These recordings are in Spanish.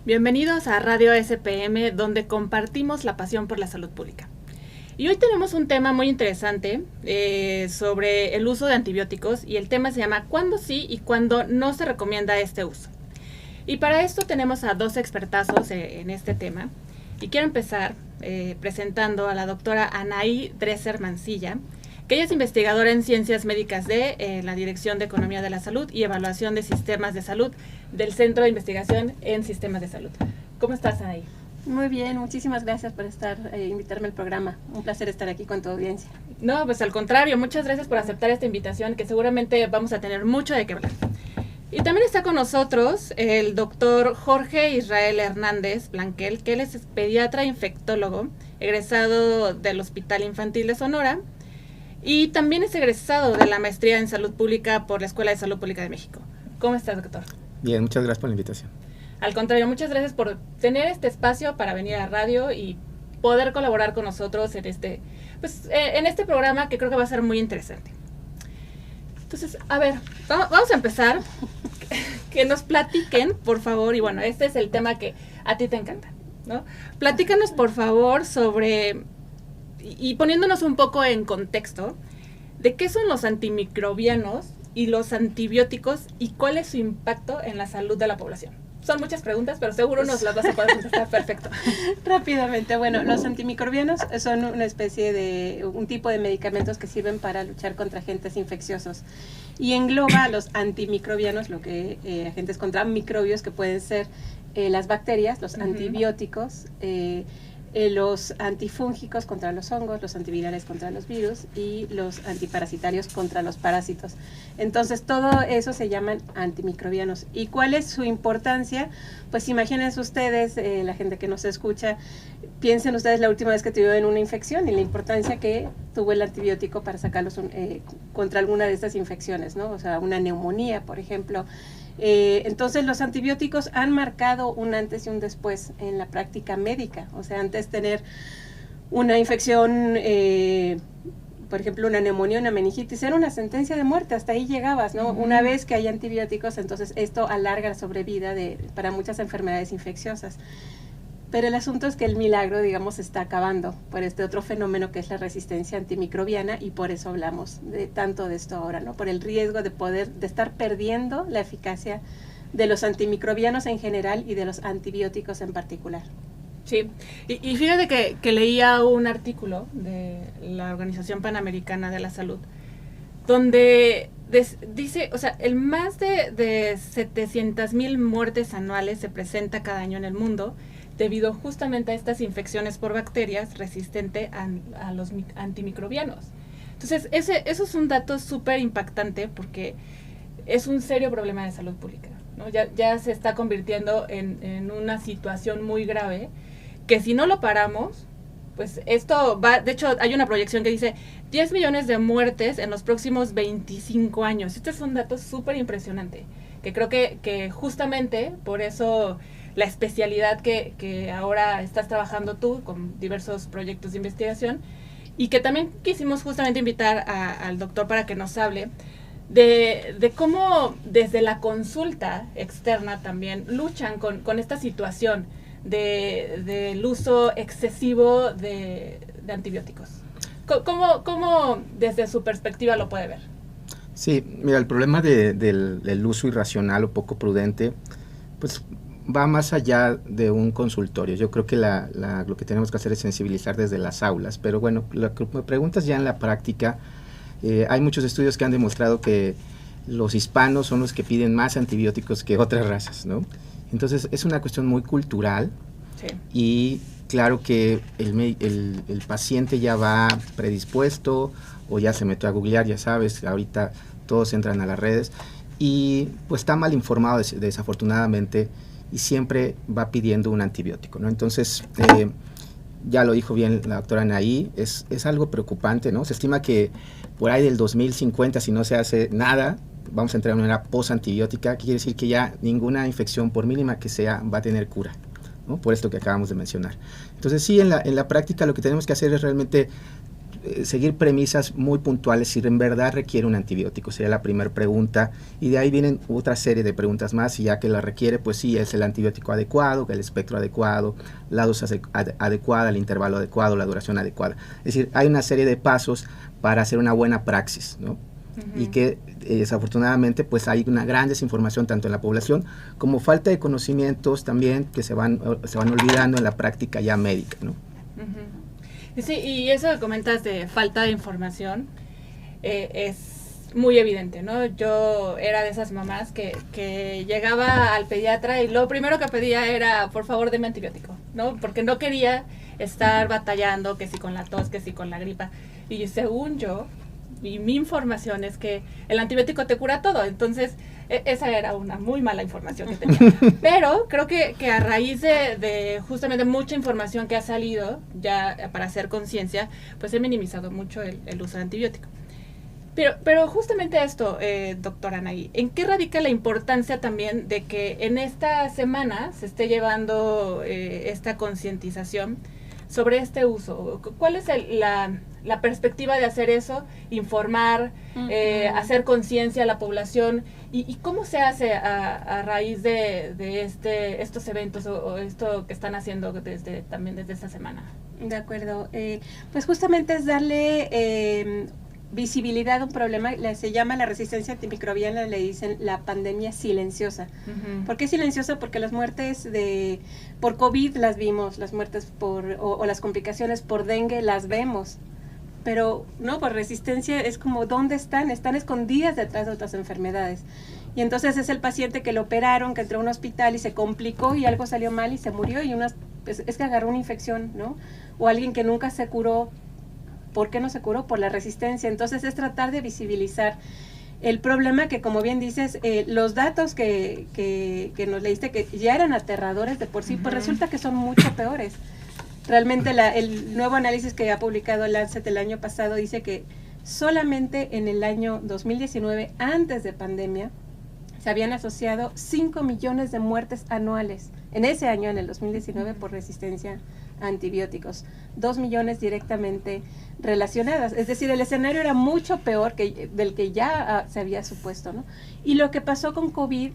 Bienvenidos a Radio SPM, donde compartimos la pasión por la salud pública. Y hoy tenemos un tema muy interesante sobre el uso de antibióticos, y el tema se llama ¿cuándo sí y cuándo no se recomienda este uso? Y para esto tenemos a dos expertazos en este tema. Y quiero empezar presentando a la doctora Anaí Dresser Mancilla, que ella es investigadora en Ciencias Médicas de la Dirección de Economía de la Salud y Evaluación de Sistemas de Salud del Centro de Investigación en Sistemas de Salud. ¿Cómo estás, Anaí? Muy bien, muchísimas gracias por invitarme al programa. Un placer estar aquí con tu audiencia. No, pues al contrario, muchas gracias por aceptar esta invitación, que seguramente vamos a tener mucho de qué hablar. Y también está con nosotros el doctor Jorge Israel Hernández Blanquel, que él es pediatra infectólogo, egresado del Hospital Infantil de Sonora, y también es egresado de la maestría en Salud Pública por la Escuela de Salud Pública de México. ¿Cómo estás, doctor? Bien, muchas gracias por la invitación. Al contrario, muchas gracias por tener este espacio para venir a radio y poder colaborar con nosotros en este programa, que creo que va a ser muy interesante. Entonces, a ver, vamos a empezar. Que nos platiquen, por favor, y bueno, este es el tema que a ti te encanta, ¿no? Platícanos, por favor, sobre, y poniéndonos un poco en contexto, de qué son los antimicrobianos y los antibióticos y cuál es su impacto en la salud de la población. Son muchas preguntas, pero seguro nos las vas a poder contestar perfecto. Rápidamente, bueno, los antimicrobianos son un tipo de medicamentos que sirven para luchar contra agentes infecciosos. Y engloba a los antimicrobianos, agentes contra microbios, que pueden ser las bacterias, los antibióticos, los antifúngicos contra los hongos, los antivirales contra los virus y los antiparasitarios contra los parásitos. Entonces, todo eso se llaman antimicrobianos. ¿Y cuál es su importancia? Pues imagínense ustedes, la gente que nos escucha, piensen ustedes la última vez que tuvieron una infección y la importancia que tuvo el antibiótico para sacarlos contra alguna de estas infecciones, ¿no? O sea, una neumonía, por ejemplo. Entonces los antibióticos han marcado un antes y un después en la práctica médica. O sea, antes tener una infección, por ejemplo, una neumonía, una meningitis, era una sentencia de muerte, hasta ahí llegabas, ¿no? Una vez que hay antibióticos, entonces esto alarga la sobrevida para muchas enfermedades infecciosas. Pero el asunto es que el milagro, digamos, está acabando por este otro fenómeno que es la resistencia antimicrobiana, y por eso hablamos tanto de esto ahora, ¿no? Por el riesgo de estar perdiendo la eficacia de los antimicrobianos en general y de los antibióticos en particular. Sí, y fíjate que leía un artículo de la Organización Panamericana de la Salud, donde dice, o sea, el más de 700,000 muertes anuales se presenta cada año en el mundo, debido justamente a estas infecciones por bacterias resistentes a los antimicrobianos. Entonces, eso es un dato súper impactante, porque es un serio problema de salud pública, ¿no? Ya se está convirtiendo en una situación muy grave, que si no lo paramos, pues esto va, de hecho hay una proyección que dice 10 millones de muertes en los próximos 25 años. Este es un dato súper impresionante, que creo que justamente por eso la especialidad que ahora estás trabajando tú con diversos proyectos de investigación, y que también quisimos justamente invitar al doctor para que nos hable de cómo desde la consulta externa también luchan con esta situación del uso excesivo de antibióticos. ¿Cómo desde su perspectiva lo puede ver? Sí, mira, el problema del uso irracional o poco prudente, pues va más allá de un consultorio. Yo creo que lo que tenemos que hacer es sensibilizar desde las aulas, pero bueno, lo que me preguntas ya en la práctica, hay muchos estudios que han demostrado que los hispanos son los que piden más antibióticos que otras razas, ¿no? Entonces es una cuestión muy cultural. Sí. Y claro que el paciente ya va predispuesto o ya se metió a googlear, ya sabes, ahorita todos entran a las redes y pues está mal informado desafortunadamente, y siempre va pidiendo un antibiótico, ¿no? Entonces, ya lo dijo bien la doctora Anaí, es algo preocupante, ¿no? Se estima que por ahí del 2050, si no se hace nada, vamos a entrar en una era post-antibiótica, que quiere decir que ya ninguna infección, por mínima que sea, va a tener cura, ¿no? Por esto que acabamos de mencionar. Entonces, sí, en la práctica lo que tenemos que hacer es realmente seguir premisas muy puntuales si en verdad requiere un antibiótico, sería la primera pregunta, y de ahí vienen otra serie de preguntas más, y ya que la requiere, pues sí, es el antibiótico adecuado, el espectro adecuado, la dosis adecuada, el intervalo adecuado, la duración adecuada. Es decir, hay una serie de pasos para hacer una buena praxis, ¿no? Y que desafortunadamente pues hay una gran desinformación tanto en la población como falta de conocimientos también que se van olvidando en la práctica ya médica, ¿no? Sí, y eso que comentas de falta de información es muy evidente, ¿no? Yo era de esas mamás que llegaba al pediatra y lo primero que pedía era, por favor, deme antibiótico, ¿no? Porque no quería estar batallando, que si con la tos, que si con la gripa. Y según yo, y mi información es que el antibiótico te cura todo, entonces esa era una muy mala información que tenía. Pero creo que a raíz de justamente mucha información que ha salido ya para hacer conciencia, pues he minimizado mucho el uso de antibiótico. Pero justamente esto, doctora Anaí, ¿en qué radica la importancia también de que en esta semana se esté llevando esta concientización sobre este uso? ¿Cuál es la perspectiva de hacer eso? Informar, hacer conciencia a la población, y cómo se hace a raíz de estos eventos o esto que están haciendo también desde esta semana. De acuerdo, pues justamente es darle visibilidad a un problema. Se llama la resistencia antimicrobiana, le dicen la pandemia silenciosa. ¿Por qué silenciosa? Porque las muertes por COVID las vimos, las muertes o las complicaciones por dengue las vemos, pero no, por resistencia es como, ¿dónde están? Están escondidas detrás de otras enfermedades. Y entonces es el paciente que lo operaron, que entró a un hospital y se complicó y algo salió mal y se murió, y es que agarró una infección, ¿no? O alguien que nunca se curó. ¿Por qué no se curó? Por la resistencia. Entonces es tratar de visibilizar el problema, que como bien dices, los datos que nos leíste, que ya eran aterradores de por sí, pues resulta que son mucho peores. Realmente el nuevo análisis que ha publicado Lancet el año pasado dice que solamente en el año 2019, antes de pandemia, se habían asociado 5 millones de muertes anuales. En ese año, en el 2019, por resistencia a antibióticos. 2 millones directamente relacionadas. Es decir, el escenario era mucho peor del que ya se había supuesto, ¿no? Y lo que pasó con COVID,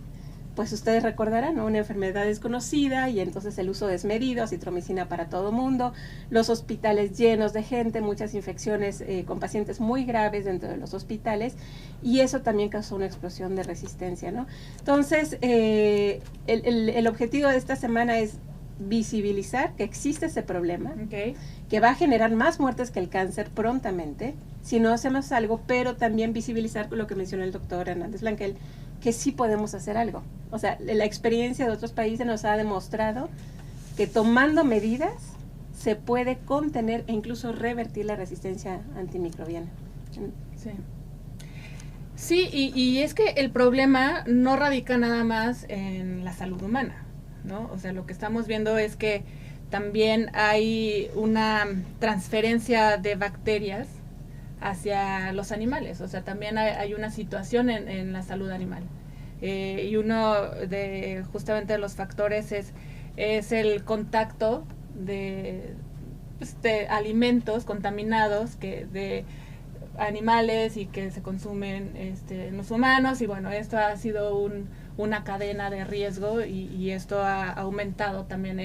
pues ustedes recordarán, ¿no? Una enfermedad desconocida, y entonces el uso desmedido, acitromicina para todo mundo, los hospitales llenos de gente, muchas infecciones con pacientes muy graves dentro de los hospitales, y eso también causó una explosión de resistencia, ¿no? Entonces, el objetivo de esta semana es visibilizar que existe ese problema, que va a generar más muertes que el cáncer prontamente, si no hacemos algo, pero también visibilizar lo que mencionó el doctor Hernández Blanquel, que sí podemos hacer algo. O sea, la experiencia de otros países nos ha demostrado que tomando medidas se puede contener e incluso revertir la resistencia antimicrobiana. Sí, y es que el problema no radica nada más en la salud humana, ¿no? O sea, lo que estamos viendo es que también hay una transferencia de bacterias hacia los animales. O sea, también hay una situación en la salud animal. Y uno de justamente los factores es el contacto de alimentos contaminados de animales y que se consumen en los humanos. Y bueno, esto ha sido una cadena de riesgo, y esto ha aumentado también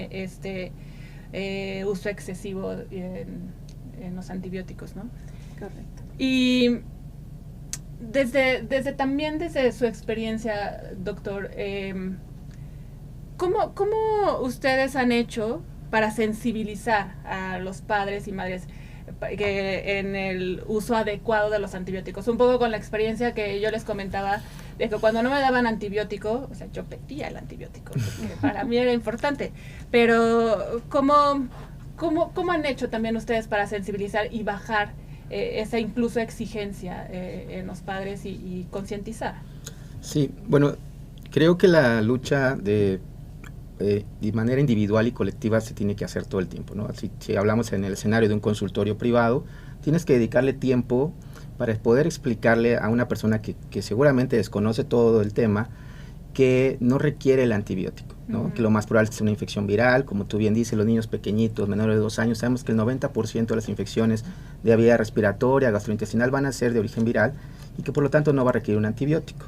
uso excesivo en los antibióticos, ¿no? Correcto. Y desde su experiencia, doctor, ¿cómo ustedes han hecho para sensibilizar a los padres y madres en el uso adecuado de los antibióticos? Un poco con la experiencia que yo les comentaba, de que cuando no me daban antibiótico, o sea, yo pedía el antibiótico, porque para mí era importante, pero ¿cómo han hecho también ustedes para sensibilizar y bajar esa incluso exigencia en los padres y concientizar? Sí, bueno, creo que la lucha de manera individual y colectiva se tiene que hacer todo el tiempo, ¿no? Si hablamos en el escenario de un consultorio privado, tienes que dedicarle tiempo para poder explicarle a una persona que seguramente desconoce todo el tema, que no requiere el antibiótico, ¿no? Que lo más probable es una infección viral, como tú bien dices, los niños pequeñitos, menores de 2 años, sabemos que el 90% de las infecciones de vía respiratoria, gastrointestinal van a ser de origen viral y que por lo tanto no va a requerir un antibiótico.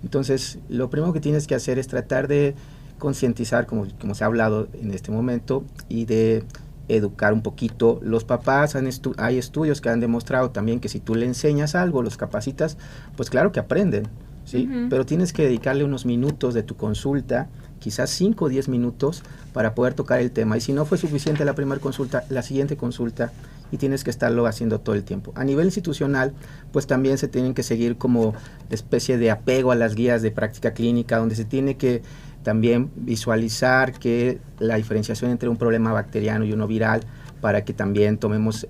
Entonces, lo primero que tienes que hacer es tratar de concientizar, como se ha hablado en este momento, y de educar un poquito. Los papás, hay estudios que han demostrado también que si tú le enseñas algo, los capacitas, pues claro que aprenden, ¿sí? Pero tienes que dedicarle unos minutos de tu consulta, quizás 5 o 10 minutos para poder tocar el tema. Y si no fue suficiente la primera consulta, la siguiente consulta, y tienes que estarlo haciendo todo el tiempo. A nivel institucional, pues también se tienen que seguir como especie de apego a las guías de práctica clínica, donde se tiene que también visualizar que la diferenciación entre un problema bacteriano y uno viral, para que también tomemos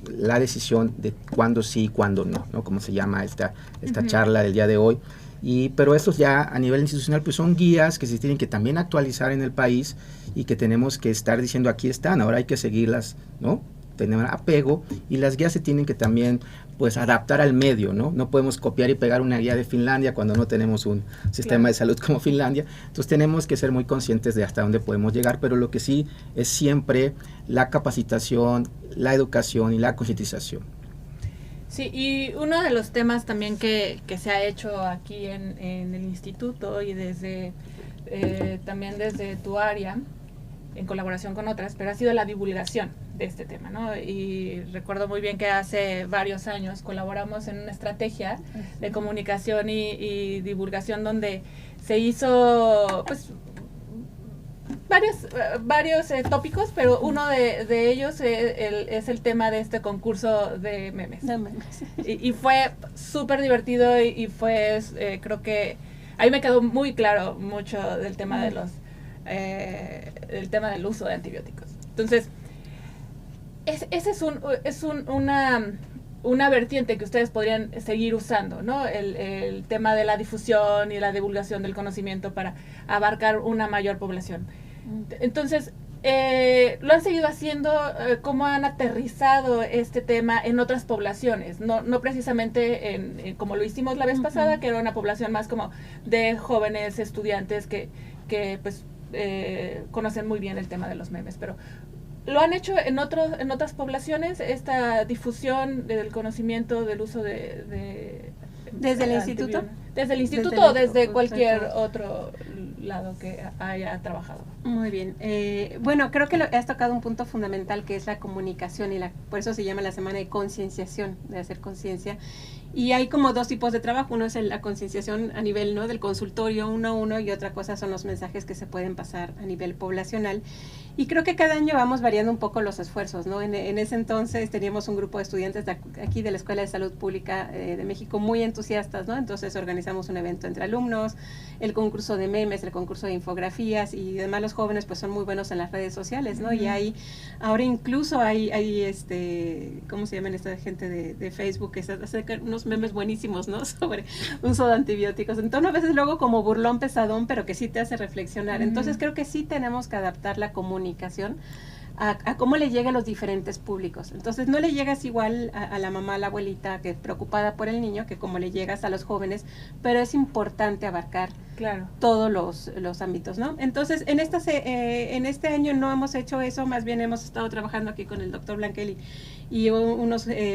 la decisión de cuándo sí y cuándo no, ¿no? Como se llama esta charla del día de hoy. Pero estos ya a nivel institucional pues son guías que se tienen que también actualizar en el país y que tenemos que estar diciendo aquí están, ahora hay que seguirlas, ¿no? Tener apego, y las guías se tienen que también pues adaptar al medio, ¿no? No podemos copiar y pegar una guía de Finlandia cuando no tenemos un sistema de salud como Finlandia. Entonces tenemos que ser muy conscientes de hasta dónde podemos llegar, pero lo que sí es siempre la capacitación, la educación y la concientización. Sí, y uno de los temas también que se ha hecho aquí en el instituto y también desde tu área, en colaboración con otras, pero ha sido la divulgación de este tema, ¿no? Y recuerdo muy bien que hace varios años colaboramos en una estrategia de comunicación y divulgación donde se hizo, pues, varios tópicos, pero uno de ellos es el tema de este concurso de memes. Y fue súper divertido y fue, creo que ahí me quedó muy claro mucho del tema de el tema del uso de antibióticos. Entonces, ese es una vertiente que ustedes podrían seguir usando, ¿no? El tema de la difusión y la divulgación del conocimiento para abarcar una mayor población. Entonces, lo han seguido haciendo, cómo han aterrizado este tema en otras poblaciones, no precisamente como lo hicimos la vez pasada, que era una población más como de jóvenes estudiantes que pues conocen muy bien el tema de los memes, pero ¿lo han hecho en otras poblaciones, esta difusión del conocimiento del uso ¿Desde el instituto? ¿Desde el instituto o desde cualquier otro lado que haya trabajado? Muy bien. Bueno, creo que has tocado un punto fundamental, que es la comunicación, y por eso se llama la semana de concienciación, de hacer conciencia. Y hay como dos tipos de trabajo. Uno es la concienciación a nivel, ¿no?, del consultorio 1 a 1, y otra cosa son los mensajes que se pueden pasar a nivel poblacional. Y creo que cada año vamos variando un poco los esfuerzos, ¿no? En ese entonces teníamos un grupo de estudiantes aquí de la Escuela de Salud Pública de México muy entusiastas, ¿no? Entonces organizamos un evento entre alumnos, el concurso de memes, el concurso de infografías, y además los jóvenes pues son muy buenos en las redes sociales, ¿no? Y ahora incluso hay ¿cómo se llaman esta gente de Facebook? Que hace unos memes buenísimos, ¿no? Sobre uso de antibióticos. Entonces a veces luego como burlón pesadón, pero que sí te hace reflexionar. Entonces creo que sí tenemos que adaptar la comunicación a cómo le llega a los diferentes públicos. Entonces no le llegas igual a la mamá, a la abuelita que es preocupada por el niño, que como le llegas a los jóvenes, pero es importante abarcar todos los ámbitos, ¿no? Entonces en este año no hemos hecho eso, más bien hemos estado trabajando aquí con el doctor Blanquel y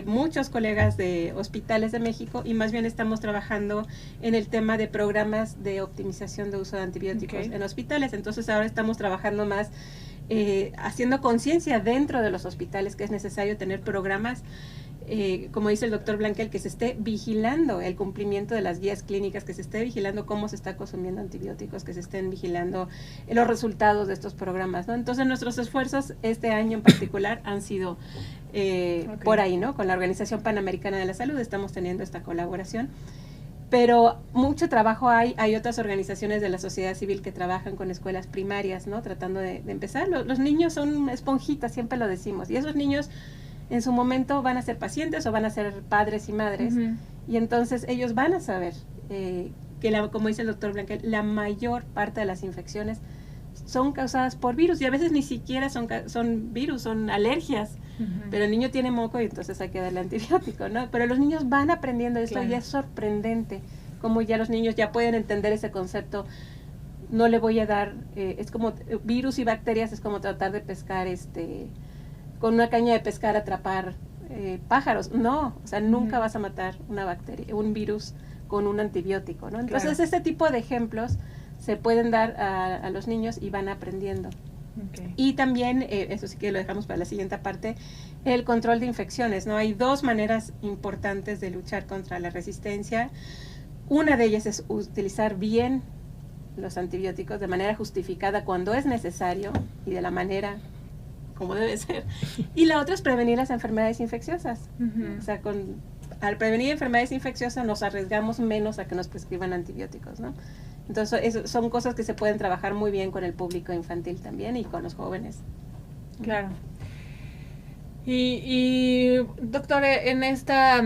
muchos colegas de hospitales de México, y más bien estamos trabajando en el tema de programas de optimización de uso de antibióticos en hospitales. Entonces ahora estamos trabajando más haciendo conciencia dentro de los hospitales, que es necesario tener programas, como dice el doctor Blanquel, que se esté vigilando el cumplimiento de las guías clínicas, que se esté vigilando cómo se está consumiendo antibióticos, que se estén vigilando los resultados de estos programas, ¿no? Entonces nuestros esfuerzos este año en particular han sido por ahí, ¿no? Con la Organización Panamericana de la Salud estamos teniendo esta colaboración. Pero mucho trabajo hay otras organizaciones de la sociedad civil que trabajan con escuelas primarias, ¿no? Tratando de empezar. Los niños son esponjitas, siempre lo decimos, y esos niños en su momento van a ser pacientes o van a ser padres y madres, y entonces ellos van a saber que, como dice el doctor Blanquel, la mayor parte de las infecciones son causadas por virus, y a veces ni siquiera son virus, son alergias. Pero el niño tiene moco y entonces hay que darle antibiótico, ¿no? Pero los niños van aprendiendo esto, y es sorprendente cómo ya los niños ya pueden entender ese concepto no le voy a dar, es como virus y bacterias, es como tratar de pescar con una caña de pescar, atrapar pájaros. No, o sea, nunca vas a matar una bacteria, un virus con un antibiótico, ¿no? Entonces, Claro. este tipo de ejemplos se pueden dar a los niños y van aprendiendo. Okay. Y también, eso sí que lo dejamos para la siguiente parte, el control de infecciones, ¿no? Hay dos maneras importantes de luchar contra la resistencia. Una de ellas es utilizar bien los antibióticos de manera justificada cuando es necesario y de la manera como debe ser. Y la otra es prevenir las enfermedades infecciosas. O sea, al prevenir enfermedades infecciosas nos arriesgamos menos a que nos prescriban antibióticos, ¿no? Entonces, son cosas que se pueden trabajar muy bien con el público infantil también y con los jóvenes. Claro. Y doctor, en esta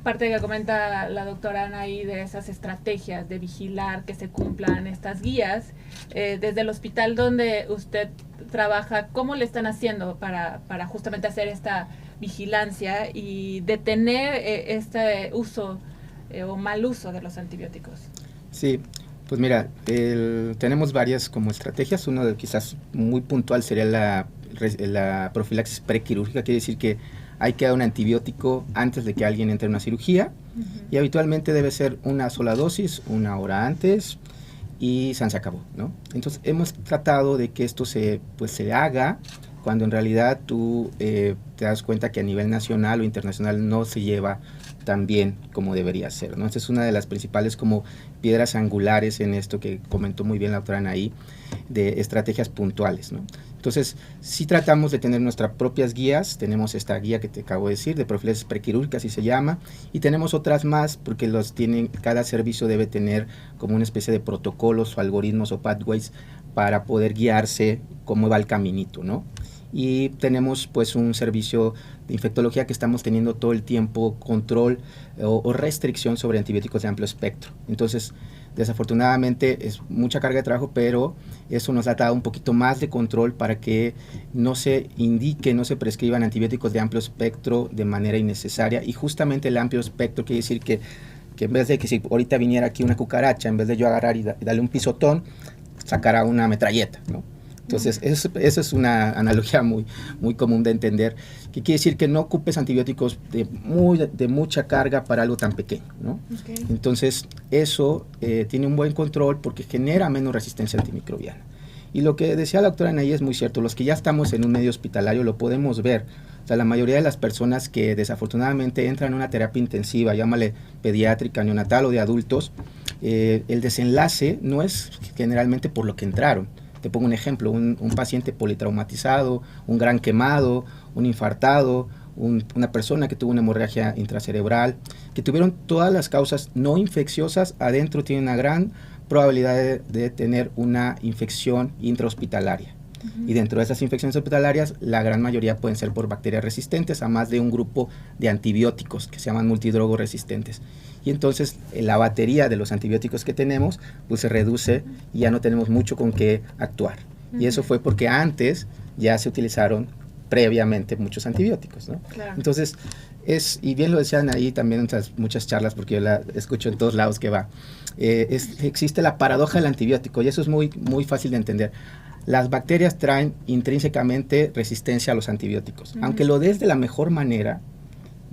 parte que comenta la doctora Anaí de esas estrategias de vigilar que se cumplan estas guías, desde el hospital donde usted trabaja, ¿cómo le están haciendo para justamente hacer esta vigilancia y detener este uso o mal uso de los antibióticos? Sí, pues mira, tenemos varias como estrategias. Uno de quizás muy puntual sería la profilaxis prequirúrgica, quiere decir que hay que dar un antibiótico antes de que alguien entre en una cirugía, y habitualmente debe ser una sola dosis, 1 hora antes, y se acabó, ¿no? Entonces hemos tratado de que esto se haga cuando en realidad tú te das cuenta que a nivel nacional o internacional no se lleva tan bien como debería ser, ¿no? Esta es una de las principales como piedras angulares en esto que comentó muy bien la doctora Anaí, de estrategias puntuales, ¿no? Entonces, sí tratamos de tener nuestras propias guías. Tenemos esta guía que te acabo de decir, de profilaxis prequirúrgica, así se llama, y tenemos otras más porque cada servicio debe tener como una especie de protocolos o algoritmos o pathways para poder guiarse cómo va el caminito, ¿no? Y tenemos pues un servicio de infectología que estamos teniendo todo el tiempo control o restricción sobre antibióticos de amplio espectro. Entonces, desafortunadamente es mucha carga de trabajo, pero eso nos ha dado un poquito más de control para que no se indique, no se prescriban antibióticos de amplio espectro de manera innecesaria. Y justamente el amplio espectro quiere decir que en vez de que si ahorita viniera aquí una cucaracha, en vez de yo agarrar y darle un pisotón, sacara una metralleta, ¿no? Entonces, eso es una analogía muy, muy común de entender, que quiere decir que no ocupes antibióticos de mucha carga para algo tan pequeño, ¿no? Okay. Entonces, eso tiene un buen control porque genera menos resistencia antimicrobiana. Y lo que decía la doctora Anaí es muy cierto, los que ya estamos en un medio hospitalario lo podemos ver. O sea, la mayoría de las personas que desafortunadamente entran en una terapia intensiva, llámale pediátrica, neonatal o de adultos, el desenlace no es generalmente por lo que entraron. Te pongo un ejemplo, un paciente politraumatizado, un gran quemado, un infartado, una persona que tuvo una hemorragia intracerebral, que tuvieron todas las causas no infecciosas, adentro tiene una gran probabilidad de tener una infección intrahospitalaria. Y dentro de esas infecciones hospitalarias, la gran mayoría pueden ser por bacterias resistentes a más de un grupo de antibióticos que se llaman multidrogo resistentes. Y entonces la batería de los antibióticos que tenemos pues se reduce y ya no tenemos mucho con qué actuar. Y eso fue porque antes ya se utilizaron previamente muchos antibióticos, ¿no? Claro. Entonces, y bien lo decían ahí también en muchas charlas, porque yo la escucho en todos lados que va, existe la paradoja del antibiótico, y eso es muy, muy fácil de entender. Las bacterias traen intrínsecamente resistencia a los antibióticos. Aunque lo des de la mejor manera,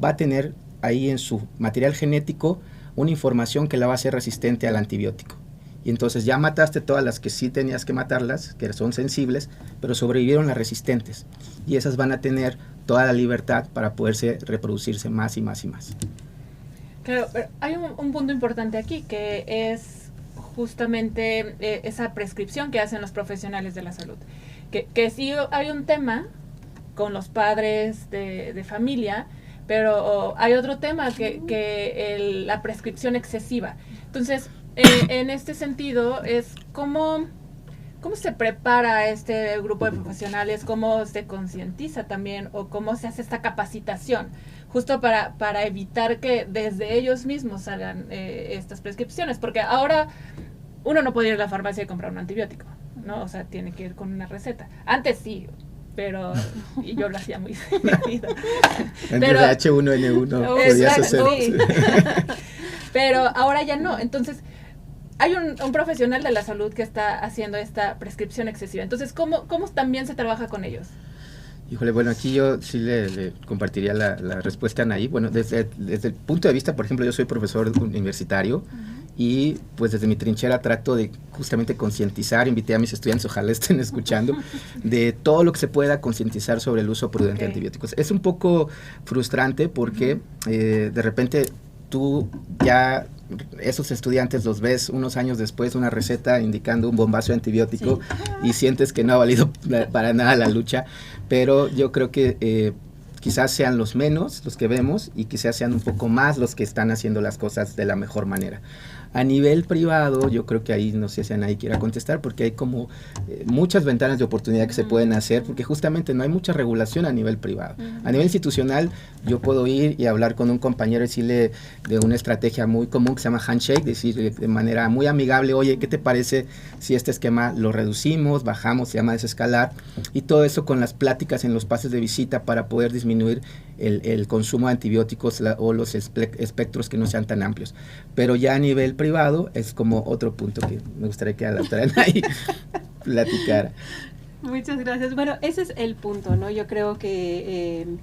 va a tener ahí en su material genético una información que la va a hacer resistente al antibiótico. Y entonces ya mataste todas las que sí tenías que matarlas, que son sensibles, pero sobrevivieron las resistentes. Y esas van a tener toda la libertad para poderse reproducirse más y más y más. Claro, pero hay un punto importante aquí, que es justamente esa prescripción que hacen los profesionales de la salud. Que sí hay un tema con los padres de familia, pero hay otro tema que la prescripción excesiva. Entonces, en este sentido, es cómo se prepara este grupo de profesionales, cómo se concientiza también, o cómo se hace esta capacitación, justo para evitar que desde ellos mismos salgan estas prescripciones, porque ahora uno no puede ir a la farmacia y comprar un antibiótico, ¿no? O sea, tiene que ir con una receta. Antes sí, pero y yo lo hacía muy seguido. Antes de H1N1 podías hacer. Pero ahora ya no. Entonces, hay un profesional de la salud que está haciendo esta prescripción excesiva. Entonces, ¿cómo también se trabaja con ellos? Híjole, bueno, aquí yo sí le compartiría la respuesta a Anaí. Bueno, desde el punto de vista, por ejemplo, yo soy profesor universitario y pues desde mi trinchera trato de justamente concientizar, invité a mis estudiantes, ojalá estén escuchando, de todo lo que se pueda concientizar sobre el uso prudente de antibióticos. Es un poco frustrante porque de repente tú ya esos estudiantes los ves unos años después, una receta indicando un bombazo de antibiótico y sientes que no ha valido para nada la lucha, pero yo creo que quizás sean los menos los que vemos y quizás sean un poco más los que están haciendo las cosas de la mejor manera. A nivel privado, yo creo que ahí, no sé si Anaí quiera contestar, porque hay como muchas ventanas de oportunidad que se pueden hacer, porque justamente no hay mucha regulación a nivel privado. A nivel institucional, yo puedo ir y hablar con un compañero y decirle de una estrategia muy común que se llama handshake, decir de manera muy amigable, oye, ¿qué te parece si este esquema lo reducimos, bajamos, se llama desescalar? Y todo eso con las pláticas en los pases de visita para poder disminuir el consumo de antibióticos o los espectros que no sean tan amplios. Pero ya a nivel privado es como otro punto que me gustaría que la doctora Anaí platicara. Muchas gracias. Bueno, ese es el punto, ¿no? Yo creo que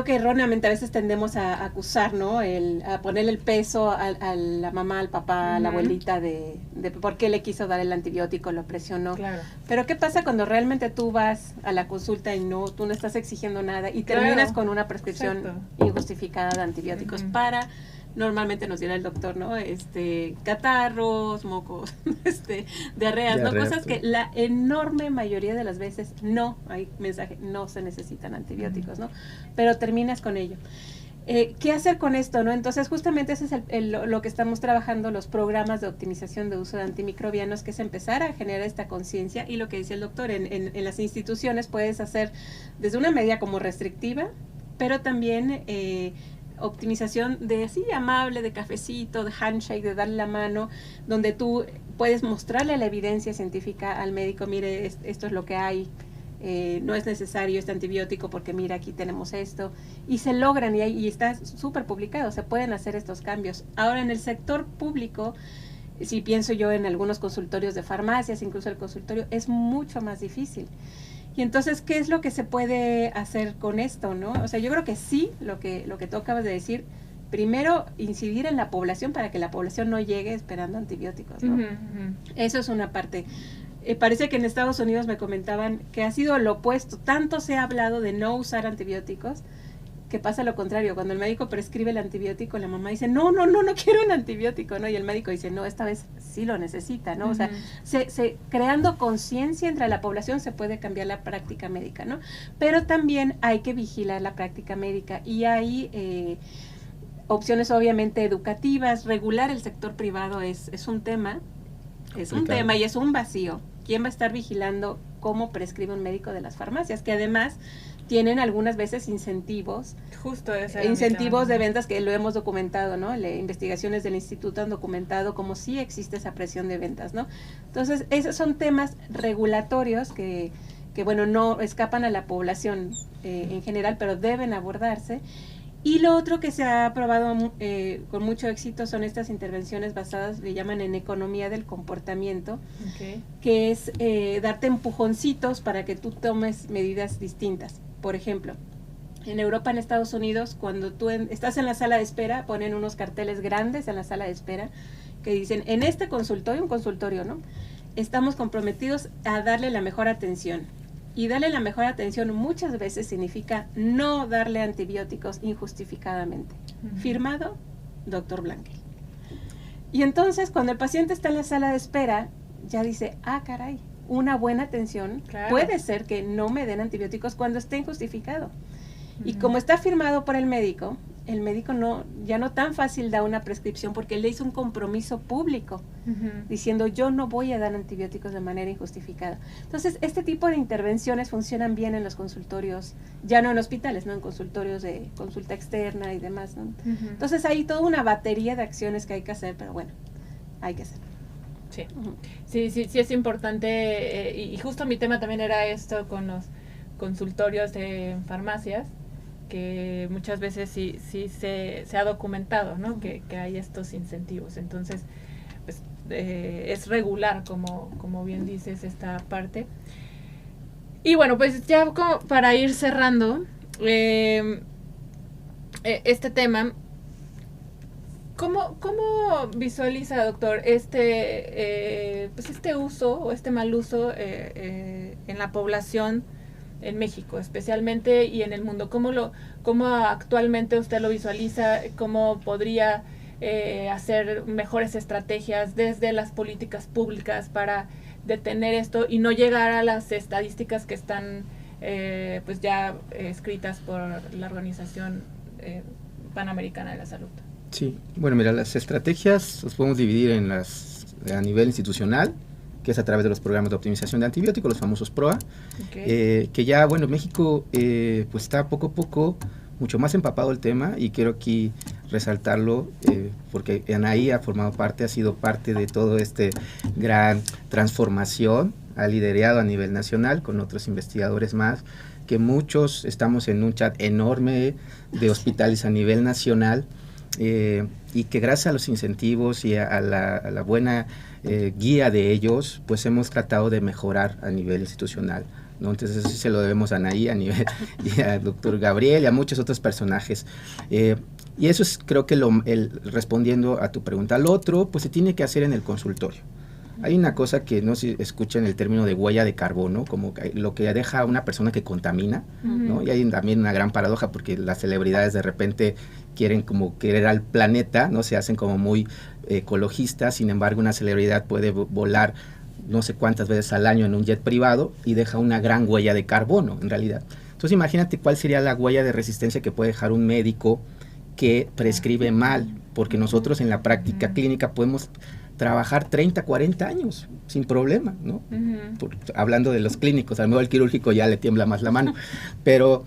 erróneamente a veces tendemos a acusar, ¿no? A ponerle el peso a la mamá, al papá, a la abuelita de por qué le quiso dar el antibiótico, lo presionó. Claro. Pero ¿qué pasa cuando realmente tú vas a la consulta y tú no estás exigiendo nada y terminas con una prescripción injustificada de antibióticos normalmente nos dirá el doctor, ¿no? Catarros, mocos, diarreas, ¿no? Cosas que la enorme mayoría de las veces no se necesitan antibióticos, ¿no? Pero terminas con ello. ¿Qué hacer con esto, no? Entonces, justamente ese es lo que estamos trabajando, los programas de optimización de uso de antimicrobianos, que es empezar a generar esta conciencia, y lo que dice el doctor, en las instituciones puedes hacer desde una medida como restrictiva, pero también optimización de así amable, de cafecito, de handshake, de darle la mano, donde tú puedes mostrarle la evidencia científica al médico, mire, esto es lo que hay, no es necesario este antibiótico porque mira, aquí tenemos esto, y se logran, y está súper publicado, se pueden hacer estos cambios. Ahora, en el sector público, si pienso yo en algunos consultorios de farmacias, incluso el consultorio, es mucho más difícil. Y entonces, ¿qué es lo que se puede hacer con esto, no? O sea, yo creo que sí, lo que tú acabas de decir, primero incidir en la población para que la población no llegue esperando antibióticos, ¿no? Eso es una parte. Parece que en Estados Unidos me comentaban que ha sido lo opuesto. Tanto se ha hablado de no usar antibióticos, que pasa lo contrario. Cuando el médico prescribe el antibiótico, la mamá dice, no quiero un antibiótico, ¿no? Y el médico dice, no, esta vez sí lo necesita, ¿no? O sea, creando conciencia entre la población se puede cambiar la práctica médica, ¿no? Pero también hay que vigilar la práctica médica, y hay opciones obviamente educativas. Regular el sector privado es un tema, y es un vacío. ¿Quién va a estar vigilando cómo prescribe un médico de las farmacias? Que además tienen algunas veces incentivos. Justo ese incentivos de ventas, que lo hemos documentado, ¿no? Investigaciones del instituto han documentado cómo sí existe esa presión de ventas, ¿no? Entonces, esos son temas regulatorios que bueno, no escapan a la población en general, pero deben abordarse. Y lo otro que se ha probado con mucho éxito son estas intervenciones basadas, le llaman en economía del comportamiento, que es darte empujoncitos para que tú tomes medidas distintas. Por ejemplo, en Europa, en Estados Unidos, cuando tú estás en la sala de espera, ponen unos carteles grandes en la sala de espera que dicen, en este consultorio, un consultorio, ¿no? Estamos comprometidos a darle la mejor atención. Y darle la mejor atención muchas veces significa no darle antibióticos injustificadamente. Firmado, doctor Blankel. Y entonces, cuando el paciente está en la sala de espera, ya dice, caray, una buena atención, puede ser que no me den antibióticos cuando esté injustificado. Y como está firmado por el médico ya no tan fácil da una prescripción, porque le hizo un compromiso público diciendo, yo no voy a dar antibióticos de manera injustificada. Entonces, este tipo de intervenciones funcionan bien en los consultorios, ya no en hospitales, no en consultorios de consulta externa y demás, ¿no? Entonces, hay toda una batería de acciones que hay que hacer, pero bueno, hay que hacerlo. Sí. Sí, es importante, y justo mi tema también era esto con los consultorios de farmacias, que muchas veces sí se ha documentado, ¿no? Que hay estos incentivos. Entonces, pues, es regular, como bien dices, esta parte. Y bueno, pues ya como para ir cerrando este tema, ¿cómo visualiza, doctor, pues este uso o este mal uso en la población en México especialmente y en el mundo? ¿Cómo actualmente usted lo visualiza? ¿Cómo podría hacer mejores estrategias desde las políticas públicas para detener esto y no llegar a las estadísticas que están pues ya escritas por la Organización Panamericana de la Salud? Sí, bueno, mira, las estrategias las podemos dividir a nivel institucional, que es a través de los programas de optimización de antibióticos, los famosos PROA, que ya, bueno, México pues está poco a poco mucho más empapado el tema, y quiero aquí resaltarlo porque Anaí ha formado parte, ha sido parte de todo este gran transformación, ha liderado a nivel nacional con otros investigadores más, que muchos estamos en un chat enorme de hospitales a nivel nacional, y que gracias a los incentivos y a la buena guía de ellos, pues hemos tratado de mejorar a nivel institucional, ¿no? Entonces eso sí se lo debemos a Anaí, y al doctor Gabriel y a muchos otros personajes. Y eso es, creo que respondiendo a tu pregunta. Lo otro, pues se tiene que hacer en el consultorio. Hay una cosa que no se escucha en el término de huella de carbono, como lo que deja a una persona que contamina, ¿no? Y hay también una gran paradoja, porque las celebridades de repente quieren como querer al planeta, ¿no? Se hacen como muy ecologistas. Sin embargo, una celebridad puede volar no sé cuántas veces al año en un jet privado y deja una gran huella de carbono, en realidad. Entonces, imagínate cuál sería la huella de resistencia que puede dejar un médico que prescribe mal, porque nosotros en la práctica clínica podemos trabajar 30, 40 años sin problema, ¿no? Hablando de los clínicos, a lo mejor el quirúrgico ya le tiembla más la mano, pero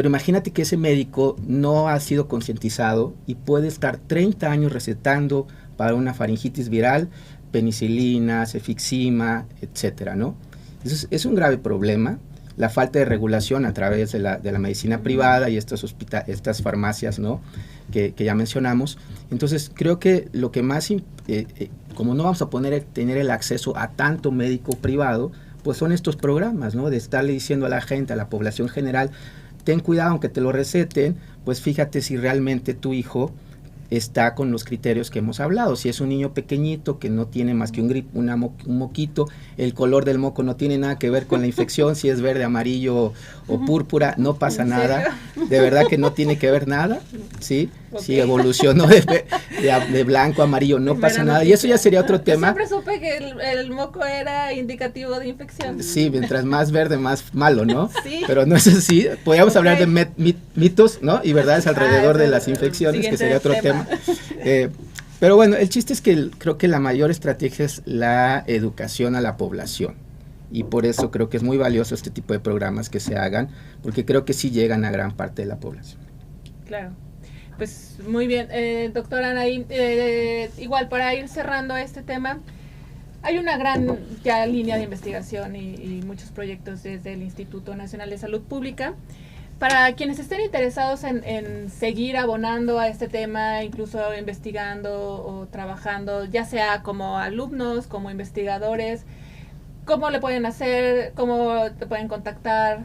imagínate que ese médico no ha sido concientizado y puede estar 30 años recetando para una faringitis viral penicilina, cefixima, etcétera, ¿no? Entonces, es un grave problema. La falta de regulación a través de la medicina privada y estas farmacias, ¿no? que ya mencionamos. Entonces, creo que lo que más, como no vamos a tener el acceso a tanto médico privado, pues son estos programas, ¿no? De estarle diciendo a la gente, a la población general, ten cuidado, aunque te lo receten, pues fíjate si realmente tu hijo está con los criterios que hemos hablado. Si es un niño pequeñito que no tiene más que un moquito, el color del moco no tiene nada que ver con la infección, si es verde, amarillo o púrpura, no pasa nada, de verdad que no tiene que ver nada, ¿sí? Okay. Si evolucionó de blanco a amarillo, no pasa nada, y eso ya sería otro tema. Yo siempre supe que el moco era indicativo de infección. Sí, mientras más verde, más malo, ¿no? Sí. Pero no es así. Podríamos hablar de mitos, ¿no? Y verdades alrededor de las infecciones, que sería otro tema. Pero bueno, el chiste es que creo que la mayor estrategia es la educación a la población, y por eso creo que es muy valioso este tipo de programas que se hagan, porque creo que sí llegan a gran parte de la población. Claro, pues muy bien, doctora Anaí, igual para ir cerrando este tema, hay una gran ya línea de investigación y muchos proyectos desde el Instituto Nacional de Salud Pública. Para quienes estén interesados en seguir abonando a este tema, incluso investigando o trabajando, ya sea como alumnos, como investigadores, ¿cómo le pueden hacer? ¿Cómo te pueden contactar?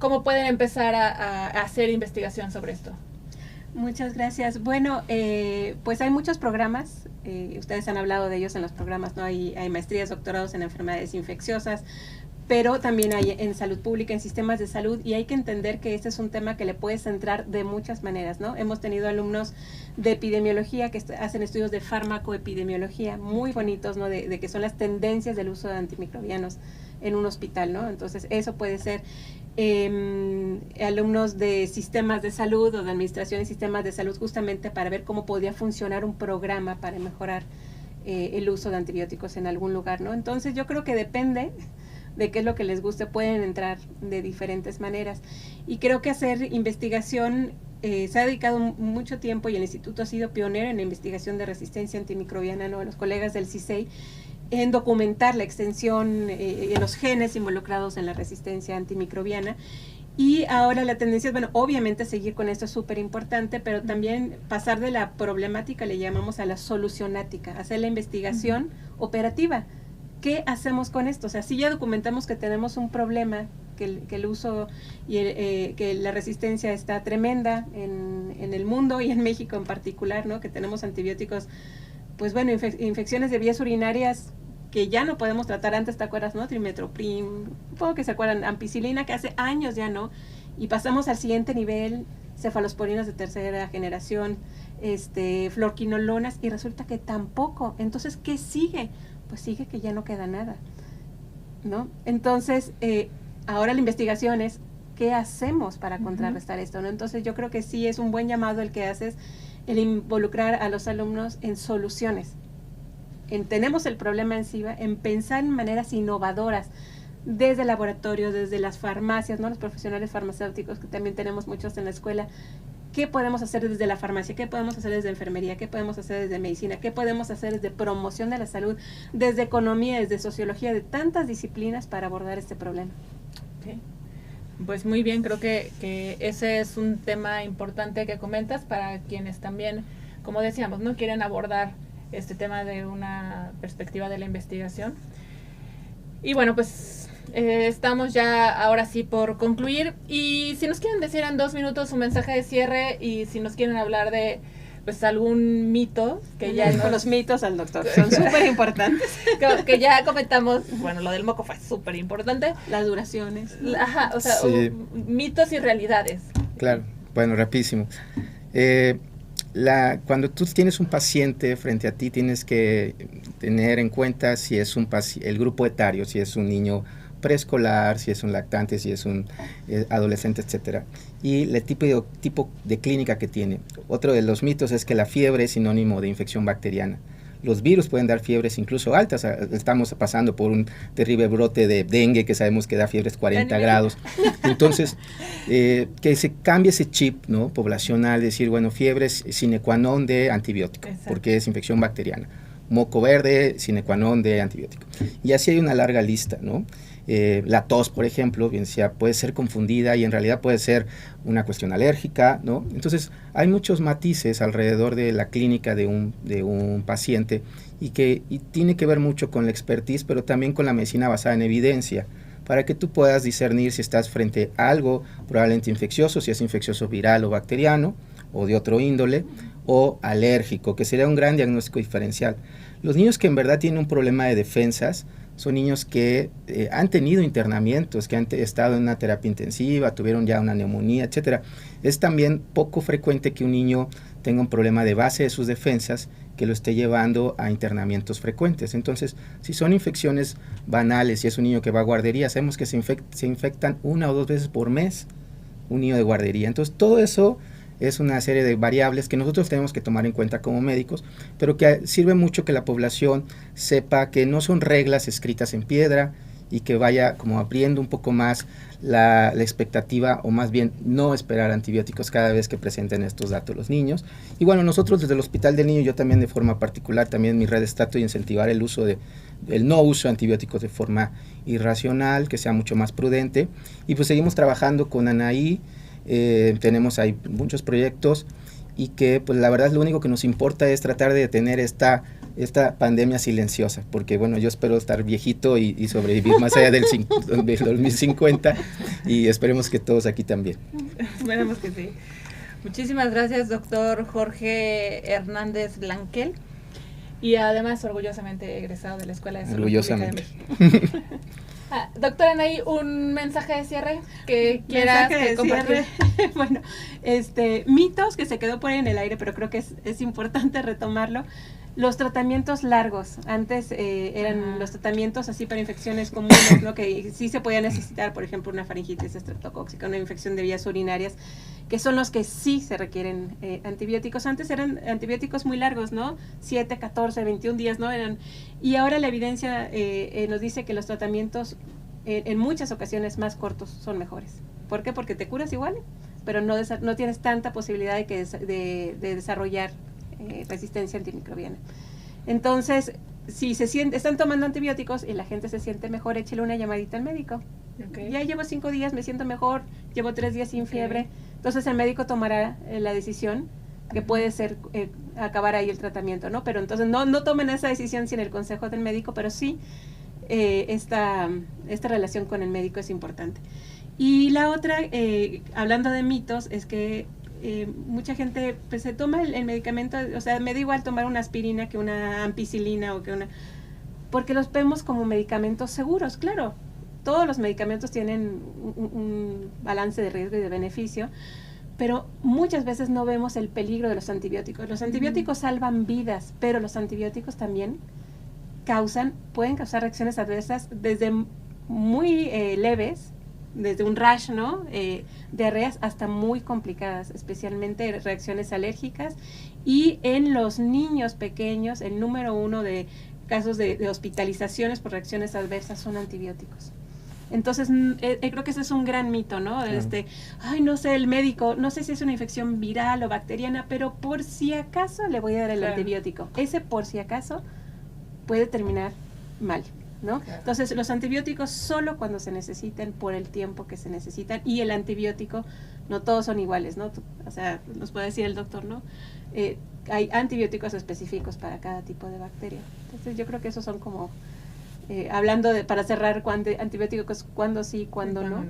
¿Cómo pueden empezar a hacer investigación sobre esto? Muchas gracias. Bueno, pues hay muchos programas, ustedes han hablado de ellos en los programas, ¿no? Hay maestrías, doctorados en enfermedades infecciosas, pero también hay en salud pública, en sistemas de salud, y hay que entender que este es un tema que le puedes entrar de muchas maneras, ¿no? Hemos tenido alumnos de epidemiología que hacen estudios de farmacoepidemiología muy bonitos, ¿no? De que son las tendencias del uso de antimicrobianos en un hospital, ¿no? Entonces, eso puede ser alumnos de sistemas de salud o de administración y sistemas de salud, justamente para ver cómo podría funcionar un programa para mejorar el uso de antibióticos en algún lugar, ¿no? Entonces, yo creo que depende de qué es lo que les guste, pueden entrar de diferentes maneras. Y creo que hacer investigación, se ha dedicado mucho tiempo, y el instituto ha sido pionero en la investigación de resistencia antimicrobiana, ¿no? Los colegas del CISEI, en documentar la extensión de los genes involucrados en la resistencia antimicrobiana. Y ahora la tendencia es, bueno, obviamente seguir con esto es súper importante, pero también pasar de la problemática, le llamamos, a la solucionática, hacer la investigación operativa. ¿Qué hacemos con esto? O sea, si ya documentamos que tenemos un problema, que el uso y que la resistencia está tremenda en el mundo y en México en particular, ¿no? Que tenemos antibióticos, pues bueno, infecciones de vías urinarias que ya no podemos tratar. Antes, ¿te acuerdas, no? Trimethoprim, supongo que se acuerdan, ampicilina, que hace años ya no, y pasamos al siguiente nivel, cefalosporinas de tercera generación, fluorquinolonas, y resulta que tampoco. Entonces, ¿qué sigue? Pues sigue que ya no queda nada, ¿no? Entonces, ahora la investigación es, ¿qué hacemos para contrarrestar esto, no? Entonces, yo creo que sí es un buen llamado el que haces, el involucrar a los alumnos en soluciones. Tenemos el problema encima, en pensar en maneras innovadoras, desde el laboratorio, desde las farmacias, ¿no? Los profesionales farmacéuticos, que también tenemos muchos en la escuela. ¿Qué podemos hacer desde la farmacia? ¿Qué podemos hacer desde enfermería? ¿Qué podemos hacer desde medicina? ¿Qué podemos hacer desde promoción de la salud? Desde economía, desde sociología, de tantas disciplinas para abordar este problema. Okay. Pues muy bien, creo que ese es un tema importante que comentas para quienes también, como decíamos, no quieren abordar este tema de una perspectiva de la investigación. Y bueno, pues estamos ya ahora sí por concluir, y si nos quieren decir en 2 minutos un mensaje de cierre, y si nos quieren hablar de pues algún mito que ya con los mitos al doctor, son súper importantes, que ya comentamos. Bueno, lo del moco fue súper importante, las duraciones, ajá, o sea, sí. Mitos y realidades. Claro, bueno, rapidísimo. Cuando tú tienes un paciente frente a ti, tienes que tener en cuenta si es el grupo etario, si es un niño preescolar, si es un lactante, si es un adolescente, etcétera, y el tipo de clínica que tiene. Otro de los mitos es que la fiebre es sinónimo de infección bacteriana. Los virus pueden dar fiebres incluso altas. Estamos pasando por un terrible brote de dengue que sabemos que da fiebres 40 grados. Entonces, que se cambie ese chip, ¿no?, poblacional, decir, bueno, fiebre es sine qua non de antibiótico, exacto, porque es infección bacteriana. Moco verde, sine qua non de antibiótico. Y así hay una larga lista, ¿no? La tos, por ejemplo, bien sea, puede ser confundida y en realidad puede ser una cuestión alérgica, ¿no? Entonces, hay muchos matices alrededor de la clínica de un paciente y tiene que ver mucho con la expertise, pero también con la medicina basada en evidencia, para que tú puedas discernir si estás frente a algo probablemente infeccioso, si es infeccioso viral o bacteriano, o de otro índole, o alérgico, que sería un gran diagnóstico diferencial. Los niños que en verdad tienen un problema de defensas son niños que han tenido internamientos, que han estado en una terapia intensiva, tuvieron ya una neumonía, etcétera. Es también poco frecuente que un niño tenga un problema de base de sus defensas que lo esté llevando a internamientos frecuentes. Entonces, si son infecciones banales, si es un niño que va a guardería, sabemos que se infectan 1 o 2 veces por mes un niño de guardería. Entonces, todo eso es una serie de variables que nosotros tenemos que tomar en cuenta como médicos, pero que sirve mucho que la población sepa que no son reglas escritas en piedra y que vaya como abriendo un poco más la expectativa, o más bien no esperar antibióticos cada vez que presenten estos datos los niños. Y bueno, nosotros desde el Hospital del Niño, yo también de forma particular, también en mi red trato de incentivar el no uso de antibióticos de forma irracional, que sea mucho más prudente, y pues seguimos trabajando con Anaí. Tenemos ahí muchos proyectos y que pues la verdad lo único que nos importa es tratar de detener esta pandemia silenciosa, porque bueno, yo espero estar viejito y sobrevivir más allá del 2050, y esperemos que todos aquí también. Esperemos que sí. Muchísimas gracias, doctor Jorge Hernández Blanquel, y además orgullosamente egresado de la Escuela de Salud Pública de México. Doctora Anaí, un mensaje de cierre que quieras compartir. Bueno, mitos que se quedó por ahí en el aire, pero creo que es importante retomarlo. Los tratamientos largos, antes eran los tratamientos así para infecciones comunes, ¿no? Que sí se podía necesitar, por ejemplo, una faringitis estreptocóxica, una infección de vías urinarias, que son los que sí se requieren antibióticos. Antes eran antibióticos muy largos, ¿no? 7, 14, 21 días, ¿no? Y ahora la evidencia nos dice que los tratamientos en muchas ocasiones más cortos son mejores. ¿Por qué? Porque te curas igual, pero no tienes tanta posibilidad de desarrollar resistencia antimicrobiana. Entonces, si están tomando antibióticos y la gente se siente mejor, échele una llamadita al médico. Okay. Ya llevo 5 días, me siento mejor, llevo 3 días sin fiebre. Entonces el médico tomará la decisión, que puede ser acabar ahí el tratamiento, ¿no? Pero entonces no tomen esa decisión sin el consejo del médico, pero sí esta relación con el médico es importante. Y la otra, hablando de mitos, es que mucha gente pues, se toma el medicamento, o sea, me da igual tomar una aspirina que una ampicilina o que una... porque los vemos como medicamentos seguros, claro. Todos los medicamentos tienen un balance de riesgo y de beneficio, pero muchas veces no vemos el peligro de los antibióticos. Los antibióticos salvan vidas, pero los antibióticos también pueden causar reacciones adversas desde muy leves, desde un rash, ¿no? Diarreas hasta muy complicadas, especialmente reacciones alérgicas. Y en los niños pequeños, el número 1 de casos de hospitalizaciones por reacciones adversas son antibióticos. Entonces, creo que ese es un gran mito, ¿no? Ay, no sé, el médico, no sé si es una infección viral o bacteriana, pero por si acaso le voy a dar el antibiótico. Ese por si acaso puede terminar mal, ¿no? Claro. Entonces, los antibióticos solo cuando se necesiten, por el tiempo que se necesitan, y el antibiótico, no todos son iguales, ¿no? O sea, nos puede decir el doctor, ¿no? Hay antibióticos específicos para cada tipo de bacteria. Entonces, yo creo que esos son como... hablando para cerrar, antibióticos, cuándo sí, cuándo no.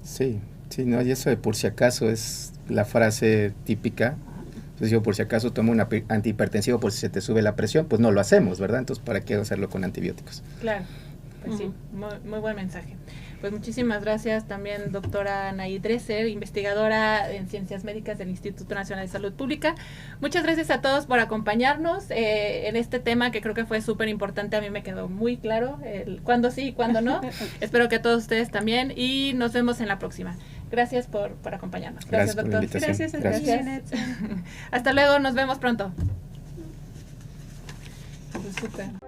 Sí, no, y eso de por si acaso es la frase típica. Entonces yo por si acaso tomo un antihipertensivo por si se te sube la presión, pues no lo hacemos, ¿verdad? Entonces, ¿para qué hacerlo con antibióticos? Claro, pues sí, muy buen mensaje. Pues muchísimas gracias también, doctora Anaí Dresser, investigadora en Ciencias Médicas del Instituto Nacional de Salud Pública. Muchas gracias a todos por acompañarnos en este tema que creo que fue súper importante. A mí me quedó muy claro el cuándo sí y cuándo no. Espero que a todos ustedes también y nos vemos en la próxima. Gracias por acompañarnos. Gracias doctor. Gracias. Hasta luego, nos vemos pronto. Súper.